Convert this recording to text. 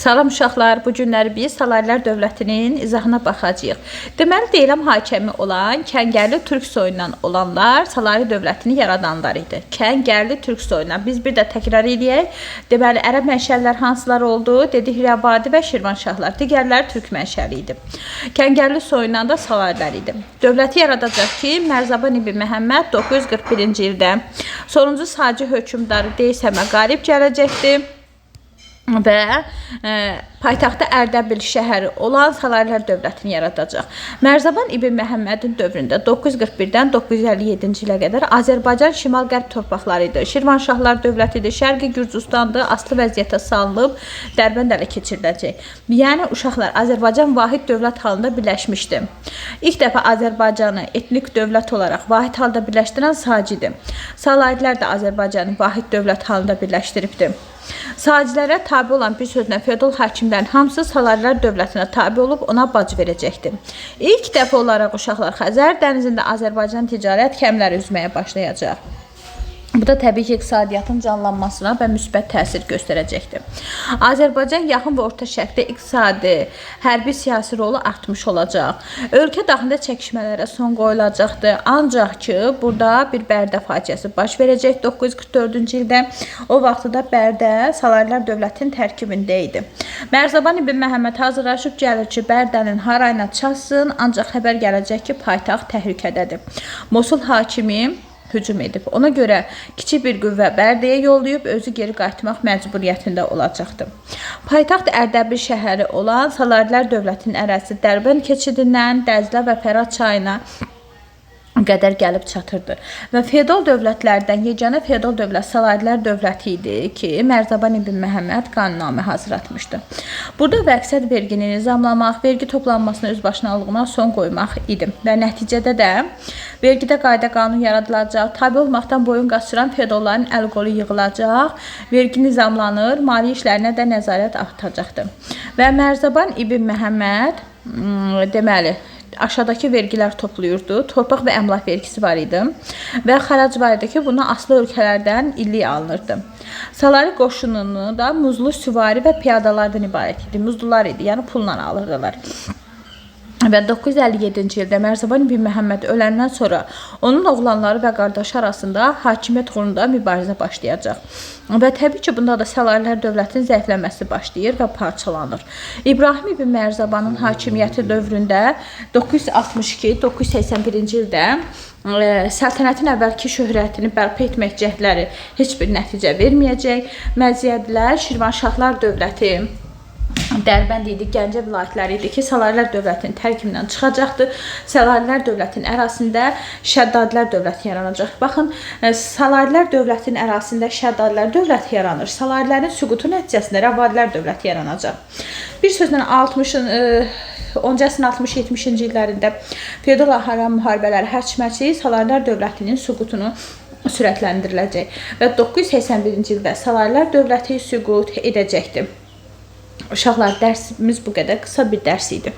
Salam uşaqlar, bu günləri biz Salarilər dövlətinin izahına baxacağıq. Deməli, deyiləm hakimi olan Kəngərli türk soyundan olanlar Salarilər dövlətini yaradanlar idi. Kəngərli türk soyundan. Biz bir də təkrar edək. Deməli, ərəb mənşəlilər hansılar oldu? Dedik, Rəvadi və Şirvanşahlar. Digərləri türk mənşəli idi. Kəngərli soyundan da Salarilər idi. Dövləti yaradacaq ki, Mərzaban ibn Məhəmməd 941-ci ildə sonuncu Sacı hökmdarı Deysəmə qalib gələcəkdir. Və paytaxtı Ərdəbil şəhəri olan Salarilər dövlətini yaradacaq. Mərzaban ibn Məhəmmədin dövründə 941-dən 957-ci ilə qədər Azərbaycan şimal-qərb torpaqları idi. Şirvanşahlar dövlətidir, Şərqi Gürcüstandır, aslı vəziyyətə salınıb Dərbənd ələ keçiriləcək. Yəni uşaqlar, Azərbaycan vahid dövlət halında birləşmişdi. İlk dəfə Azərbaycanı etnik dövlət olaraq vahid halda birləşdirən Sacidir. Salarilər də Azərbaycanı vahid dövlət halında birləşdiribdi. Sacilərə tabi olan bir sözlə feodal hakimlərin hamısı Salarilər dövlətinə tabi olub ona bac verəcəkdir. İlk dəfə olaraq uşaqlar Xəzər dənizində Azərbaycan ticarət kəmləri üzməyə başlayacaq. Bu da təbii ki, iqtisadiyyatın canlanmasına və müsbət təsir göstərəcəkdir. Azərbaycan yaxın və orta şərqdə iqtisadi, hərbi siyasi rolu artmış olacaq. Ölkə daxilində çəkişmələrə son qoyulacaqdır. Ancaq ki, burada bir Bərdə faciəsi baş verəcək 944-cü ildə. O vaxtda Bərdə Salarilər dövlətinin tərkibində idi. Mərzaban ibn Məhəmməd hazırlaşıb gəlir ki, Bərdənin harayına çatsın, ancaq xəbər gələcək ki, paytaxt təhlükədədir. Mosul hakimi hücum edib. Ona görə kiçik bir qüvvə Bərdəyə yollayıb özü geri qayıtmaq məcburiyyətində olacaqdı. Paytaxt Ərdəbil şəhəri olan Salarilər dövlətinin ərazisi Dərbənd keçidindən Dəzlə və Fərat çayına qədər gəlib çatırdı. Və feodal dövlətlərdən yeganə feodal dövlət Salarilər dövləti idi ki, Mərzaban ibn Məhəmməd qanunnamə hazırlatmışdı. Burada məqsəd vergini nizamlamaq, vergi toplanmasına özbaşınalığına son qoymaq idi. Və nəticədə də vergidə qayda qanun yaradılacaq, tabi olmaqdan boyun qaçıran feodalların əl-qolu yığılacaq, vergi nizamlanır, maliyyə işlərinə də nəzarət artacaqdı. Və Mərzaban ibn Məhəmməd deməli aşağıdakı vergilər toplayırdı. Torpaq və əmlak vergisi var idi və xərac var idi ki, buna asılı ölkələrdən illik alınırdı. Salari qoşununu da muzlu süvari və piyadalardan ibarət idi. Muzlular idi, yəni pulla alırdılar. Və 957-ci ildə Mərzaban ibn Məhəmməd öləndən sonra onun oğlanları və qardaşı arasında hakimiyyət uğrunda mübarizə başlayacaq. Və təbii ki, bunda da Salarilər dövlətinin zəifləməsi başlayır və parçalanır. İbrahim ibn Mərzabanın hakimiyyəti dövründə 962-981-ci ildə səltənətin əvvəlki şöhrətini bərpa etmək cəhdləri heç bir nəticə verməyəcək. Məziyyətlər Şirvanşahlar dövləti Dərbənd idi, Gəncə vilayətləri idi ki, Salarilər dövlətinin tərkibindən çıxacaqdır. Salarilər dövlətinin ərazisində Şəddadilər dövləti yaranacaq. Baxın, Salarilər dövlətinin ərazisində Şəddadilər dövləti yaranır. Salarilərin süqutu nəticəsində Rəvadilər dövləti yaranacaq. Bir sözlə 10-cu əsrin 60-70-ci illərində feodal haram müharibələri hərçməsi Salarilər dövlətinin süqutunu sürətləndiriləcək və 981-ci ildə Salarilər dövləti süqut edəcəkdir. Uşaqlar, dərsimiz bu qədər qısa bir dərs idi.